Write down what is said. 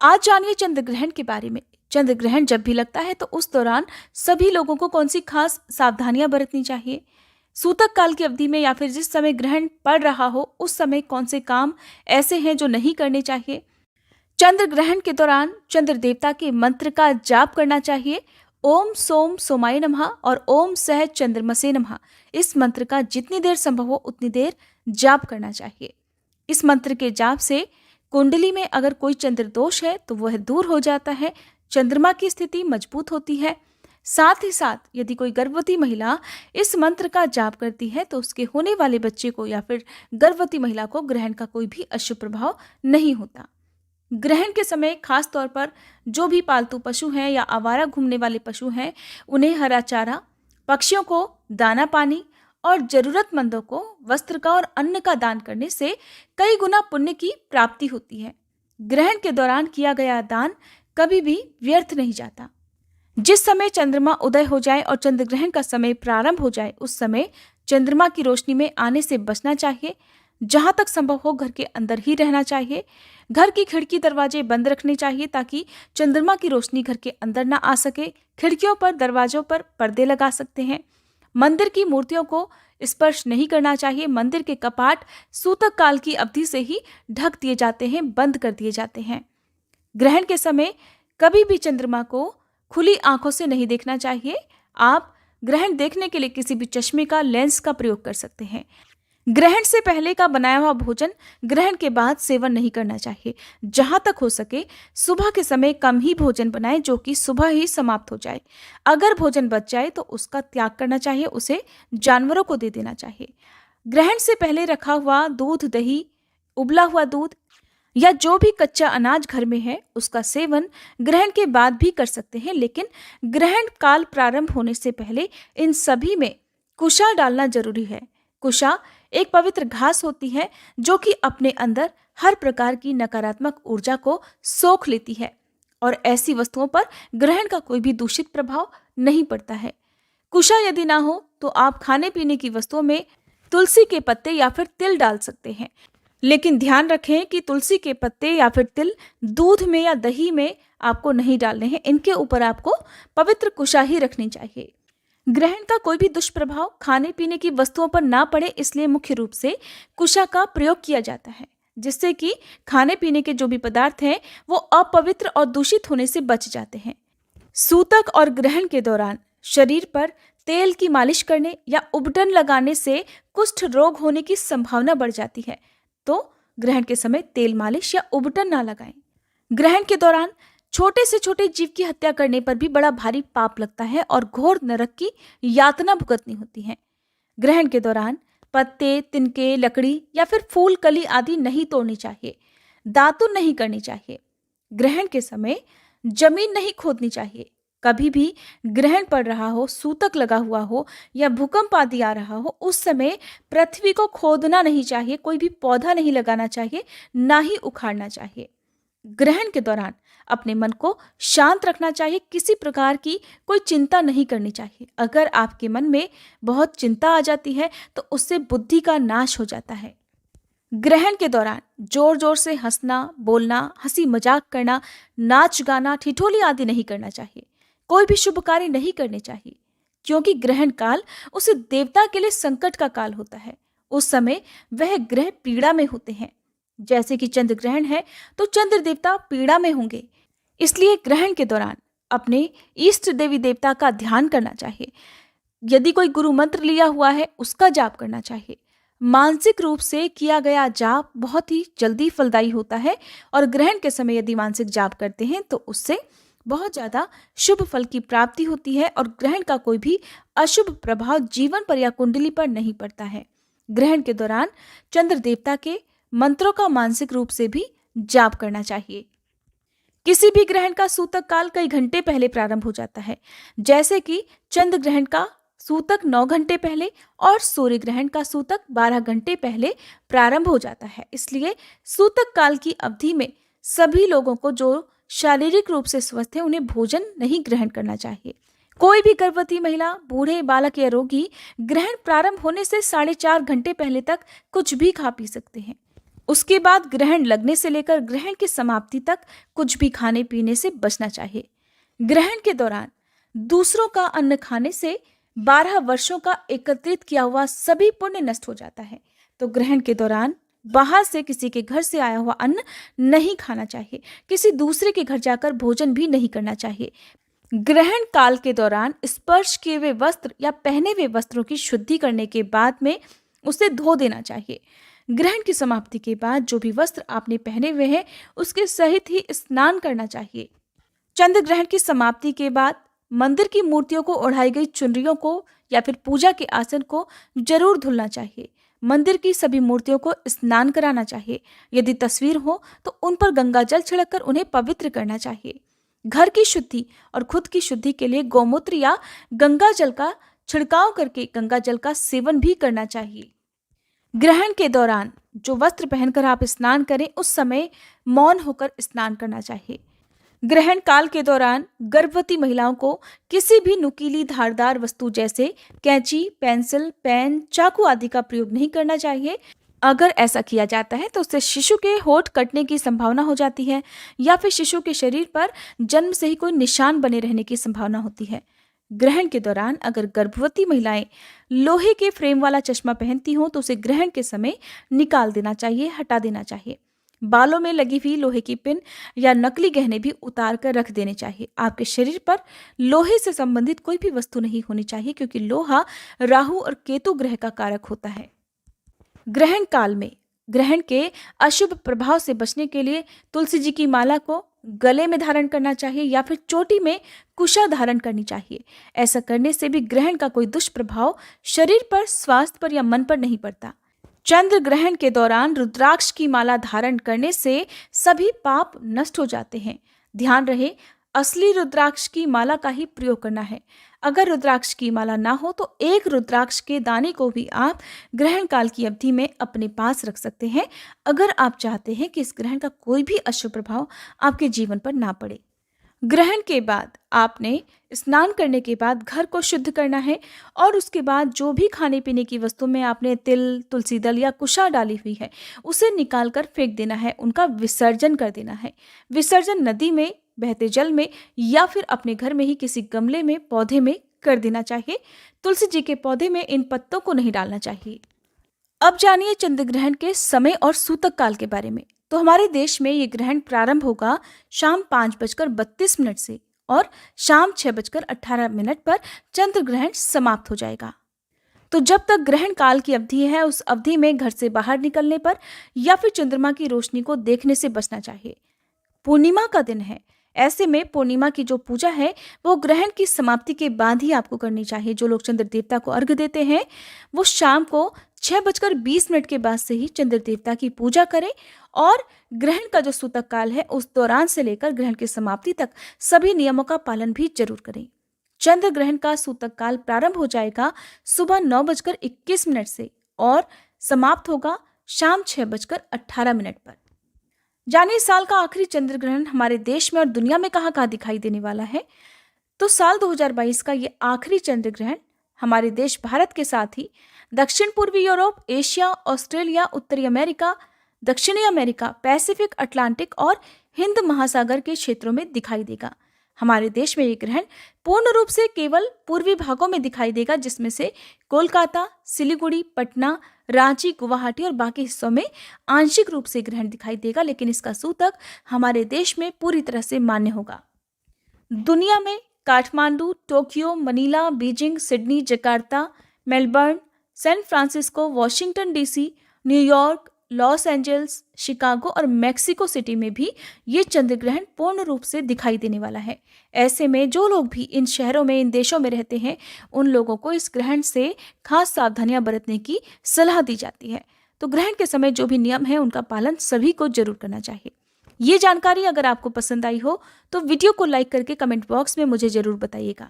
आज जानिए चंद्र ग्रहण के बारे में। चंद्र ग्रहण जब भी लगता है तो उस दौरान सभी लोगों को कौन सी खास सावधानियां बरतनी चाहिए? सूतक काल की अवधि में या फिर जिस समय ग्रहण पड़ रहा हो उस समय कौन से काम ऐसे हैं जो नहीं करने चाहिए? चंद्र ग्रहण के दौरान चंद्र देवता के मंत्र का जाप करना चाहिए। ओम सोम सोमाय नमः और ओम सह चंद्रमसे नमः। इस मंत्र का जितनी देर संभव हो उतनी देर जाप करना चाहिए। इस मंत्र के जाप से कुंडली में अगर कोई चंद्र दोष है तो वह दूर हो जाता है, चंद्रमा की स्थिति मजबूत होती है। साथ ही साथ यदि कोई गर्भवती महिला इस मंत्र का जाप करती है तो उसके होने वाले बच्चे को या फिर गर्भवती महिला को ग्रहण का कोई भी अशुभ प्रभाव नहीं होता। ग्रहण के समय खास तौर पर जो भी पालतू पशु हैं या आवारा घूमने वाले पशु हैं, उन्हें हरा चारा, पक्षियों को दाना पानी और जरूरतमंदों को वस्त्र का और अन्न का दान करने से कई गुना पुण्य की प्राप्ति होती है। ग्रहण के दौरान किया गया दान कभी भी व्यर्थ नहीं जाता। जिस समय चंद्रमा उदय हो जाए और चंद्र ग्रहण का समय प्रारंभ हो जाए उस समय चंद्रमा की रोशनी में आने से बचना चाहिए। जहां तक संभव हो घर के अंदर ही रहना चाहिए। घर की खिड़की दरवाजे बंद रखने चाहिए ताकि चंद्रमा की रोशनी घर के अंदर ना आ सके। खिड़कियों पर दरवाजों पर पर्दे लगा सकते हैं। मंदिर की मूर्तियों को स्पर्श नहीं करना चाहिए। मंदिर के कपाट सूतक काल की अवधि से ही ढक दिए जाते हैं, बंद कर दिए जाते हैं। ग्रहण के समय कभी भी चंद्रमा को खुली आंखों से नहीं देखना चाहिए। आप ग्रहण देखने के लिए किसी भी चश्मे का लेंस का प्रयोग कर सकते हैं। ग्रहण से पहले का बनाया हुआ भोजन ग्रहण के बाद सेवन नहीं करना चाहिए। जहां तक हो सके सुबह के समय कम ही भोजन बनाएं जो कि सुबह ही समाप्त हो जाए। अगर भोजन बच जाए तो उसका त्याग करना चाहिए, उसे जानवरों को दे देना चाहिए। ग्रहण से पहले रखा हुआ दूध, दही, उबला हुआ दूध या जो भी कच्चा अनाज घर में है उसका सेवन ग्रहण के बाद भी कर सकते हैं, लेकिन ग्रहण काल प्रारंभ होने से पहले इन सभी में कुशा डालना जरूरी है। कुशा एक पवित्र घास होती है जो कि अपने अंदर हर प्रकार की नकारात्मक ऊर्जा को सोख लेती है और ऐसी वस्तुओं पर ग्रहण का कोई भी दूषित प्रभाव नहीं पड़ता है। कुशा यदि ना हो तो आप खाने पीने की वस्तुओं में तुलसी के पत्ते या फिर तिल डाल सकते हैं, लेकिन ध्यान रखें कि तुलसी के पत्ते या फिर तिल दूध में या दही में आपको नहीं डालने हैं। इनके ऊपर आपको पवित्र कुशा ही रखनी चाहिए। ग्रहण का कोई भी दुष्प्रभाव खाने पीने की वस्तुओं पर ना पड़े, इसलिए मुख्य रूप से कुशा का प्रयोग किया जाता है, जिससे कि खाने पीने के जो भी पदार्थ हैं वो अपवित्र और दूषित होने से बच जाते हैं। सूतक और ग्रहण के दौरान शरीर पर तेल की मालिश करने या उबटन लगाने से कुष्ठ रोग होने की संभावना बढ़ जाती है, तो ग्रहण के समय तेल मालिश या उबटन ना लगाएं। ग्रहण के दौरान छोटे से छोटे जीव की हत्या करने पर भी बड़ा भारी पाप लगता है और घोर नरक की यातना भुगतनी होती है। ग्रहण के दौरान पत्ते, तिनके, लकड़ी या फिर फूल कली आदि नहीं तोड़नी चाहिए। दातुन नहीं करनी चाहिए। ग्रहण के समय जमीन नहीं खोदनी चाहिए। कभी भी ग्रहण पड़ रहा हो, सूतक लगा हुआ हो या भूकंप आदि आ रहा हो उस समय पृथ्वी को खोदना नहीं चाहिए। कोई भी पौधा नहीं लगाना चाहिए, ना ही उखाड़ना चाहिए। ग्रहण के दौरान अपने मन को शांत रखना चाहिए। किसी प्रकार की कोई चिंता नहीं करनी चाहिए। अगर आपके मन में बहुत चिंता आ जाती है तो उससे बुद्धि का नाश हो जाता है। ग्रहण के दौरान जोर जोर से हंसना, बोलना, हंसी मजाक करना, नाच गाना, ठिठोली आदि नहीं करना चाहिए। कोई भी शुभ कार्य नहीं करने चाहिए, क्योंकि ग्रहण काल उस देवता के लिए संकट का काल होता है। उस समय वह ग्रह पीड़ा में होते हैं। जैसे कि चंद्र ग्रहण है तो चंद्र देवता पीड़ा में होंगे, इसलिए ग्रहण के दौरान अपने इष्ट देवी देवता का ध्यान करना चाहिए। यदि कोई गुरु मंत्र लिया हुआ है उसका जाप करना चाहिए। मानसिक रूप से किया गया जाप बहुत ही जल्दी फलदायी होता है और ग्रहण के समय यदि मानसिक जाप करते हैं तो उससे बहुत ज्यादा शुभ फल की प्राप्ति होती है और ग्रहण का कोई भी अशुभ प्रभाव जीवन पर या कुंडली पर नहीं पड़ता है। ग्रहण के दौरान चंद्र देवता के मंत्रों का मानसिक रूप से भी जाप करना चाहिए। किसी भी ग्रहण का सूतक काल कई घंटे पहले प्रारंभ हो जाता है, जैसे कि चंद्र ग्रहण का सूतक 9 घंटे पहले और सूर्य ग्रहण का सूतक 12 घंटे पहले प्रारंभ हो जाता है। इसलिए सूतक काल की अवधि में सभी लोगों को जो शारीरिक रूप से स्वस्थ है उन्हें भोजन नहीं ग्रहण करना चाहिए। कोई भी गर्भवती महिला, बूढ़े, बालक या रोगी ग्रहण प्रारंभ होने से 4.5 घंटे पहले तक कुछ भी खा पी सकते हैं। उसके बाद ग्रहण लगने से लेकर ग्रहण की समाप्ति तक कुछ भी खाने पीने से बचना चाहिए। ग्रहण के दौरान दूसरों का अन्न खाने से 12 वर्षों का एकत्रित किया हुआ सभी पुण्य नष्ट हो जाता है। तो ग्रहण के दौरान बाहर से किसी के घर से आया हुआ अन्न नहीं खाना चाहिए। किसी दूसरे के घर जाकर भोजन भी नहीं करना चाहिए। ग्रहण काल के दौरान स्पर्श किए हुए वस्त्र या पहने हुए वस्त्रों की शुद्धि करने के बाद में उसे धो देना चाहिए। ग्रहण की समाप्ति के बाद जो भी वस्त्र आपने पहने हुए हैं उसके सहित ही स्नान करना चाहिए। चंद्र ग्रहण की समाप्ति के बाद मंदिर की मूर्तियों को ओढ़ाई गई चुनरियों को या फिर पूजा के आसन को जरूर धुलना चाहिए। मंदिर की सभी मूर्तियों को स्नान कराना चाहिए। यदि तस्वीर हो तो उन पर गंगा जल छिड़ककर उन्हें पवित्र करना चाहिए। घर की शुद्धि और खुद की शुद्धि के लिए गौमूत्र या गंगा जल का छिड़काव करके गंगा जल का सेवन भी करना चाहिए। ग्रहण के दौरान जो वस्त्र पहनकर आप स्नान करें उस समय मौन होकर स्नान करना चाहिए। ग्रहण काल के दौरान गर्भवती महिलाओं को किसी भी नुकीली धारदार वस्तु जैसे कैंची, पेंसिल, पेन, चाकू आदि का प्रयोग नहीं करना चाहिए। अगर ऐसा किया जाता है तो उससे शिशु के होंठ कटने की संभावना हो जाती है या फिर शिशु के शरीर पर जन्म से ही कोई निशान बने रहने की संभावना होती है। ग्रहण के दौरान अगर गर्भवती महिलाएं लोहे के फ्रेम वाला चश्मा पहनती हों तो उसे ग्रहण के समय निकाल देना चाहिए, हटा देना चाहिए। बालों में लगी हुई लोहे की पिन या नकली गहने भी उतार कर रख देने चाहिए। आपके शरीर पर लोहे से संबंधित कोई भी वस्तु नहीं होनी चाहिए क्योंकि लोहा राहु और केतु ग्रह का कारक होता है। ग्रहण काल में ग्रहण के अशुभ प्रभाव से बचने के लिए तुलसी जी की माला को गले में धारण करना चाहिए या फिर चोटी में कुशा धारण करनी चाहिए। ऐसा करने से भी ग्रहण का कोई दुष्प्रभाव शरीर पर, स्वास्थ्य पर या मन पर नहीं पड़ता। चंद्र ग्रहण के दौरान रुद्राक्ष की माला धारण करने से सभी पाप नष्ट हो जाते हैं। ध्यान रहे, असली रुद्राक्ष की माला का ही प्रयोग करना है। अगर रुद्राक्ष की माला ना हो तो एक रुद्राक्ष के दाने को भी आप ग्रहण काल की अवधि में अपने पास रख सकते हैं, अगर आप चाहते हैं कि इस ग्रहण का कोई भी अशुभ प्रभाव आपके जीवन पर ना पड़े। ग्रहण के बाद आपने स्नान करने के बाद घर को शुद्ध करना है और उसके बाद जो भी खाने पीने की वस्तु में आपने तिल, तुलसी दल या कुशा डाली हुई है उसे निकाल कर फेंक देना है, उनका विसर्जन कर देना है। विसर्जन नदी में, बहते जल में या फिर अपने घर में ही किसी गमले में, पौधे में कर देना चाहिए। तुलसी जी के पौधे में इन पत्तों को नहीं डालना चाहिए। अब जानिए चंद्र ग्रहण के समय और सूतक काल के बारे में। तो हमारे देश में ये ग्रहण प्रारंभ होगा शाम 5:32 से और शाम 6:18 पर चंद्र ग्रहण समाप्त हो जाएगा। तो जब तक ग्रहण काल की अवधि है उस अवधि में घर से बाहर निकलने पर या फिर चंद्रमा की रोशनी को देखने से बचना चाहिए। पूर्णिमा का दिन है, ऐसे में पूर्णिमा की जो पूजा है वो ग्रहण की समाप्ति के बाद ही आपको करनी चाहिए। जो लोग चंद्र देवता को अर्घ्य देते हैं वो शाम को 6:20 के बाद से ही चंद्र देवता की पूजा करें और ग्रहण का जो सूतक काल है उस दौरान से लेकर ग्रहण की समाप्ति तक सभी नियमों का पालन भी जरूर करें। चंद्र ग्रहण का सूतक काल प्रारंभ हो जाएगा सुबह 9:21 से और समाप्त होगा शाम 6:18 पर। जानिए साल का आखिरी चंद्र ग्रहण हमारे देश में और दुनिया में कहाँ कहाँ दिखाई देने वाला है। तो साल 2022 का ये आखिरी चंद्र ग्रहण हमारे देश भारत के साथ ही दक्षिण पूर्वी यूरोप, एशिया, ऑस्ट्रेलिया, उत्तरी अमेरिका, दक्षिणी अमेरिका, पैसिफिक, अटलांटिक और हिंद महासागर के क्षेत्रों में दिखाई देगा। हमारे देश में ये ग्रहण पूर्ण रूप से केवल पूर्वी भागों में दिखाई देगा, जिसमें से कोलकाता, सिलीगुड़ी, पटना, रांची, गुवाहाटी और बाकी हिस्सों में आंशिक रूप से ग्रहण दिखाई देगा, लेकिन इसका सूतक हमारे देश में पूरी तरह से मान्य होगा। दुनिया में Kathmandu, Tokyo, Manila, Beijing, Sydney, Jakarta, Melbourne, San Francisco, Washington DC, New York, Los Angeles, Chicago और मेक्सिको सिटी में भी ये चंद्र ग्रहण पूर्ण रूप से दिखाई देने वाला है। ऐसे में जो लोग भी इन शहरों में, इन देशों में रहते हैं उन लोगों को इस ग्रहण से खास सावधानियां बरतने की सलाह दी जाती है। तो ग्रहण के समय जो भी नियम है उनका पालन सभी को जरूर करना चाहिए। ये जानकारी अगर आपको पसंद आई हो तो वीडियो को लाइक करके कमेंट बॉक्स में मुझे जरूर बताइएगा।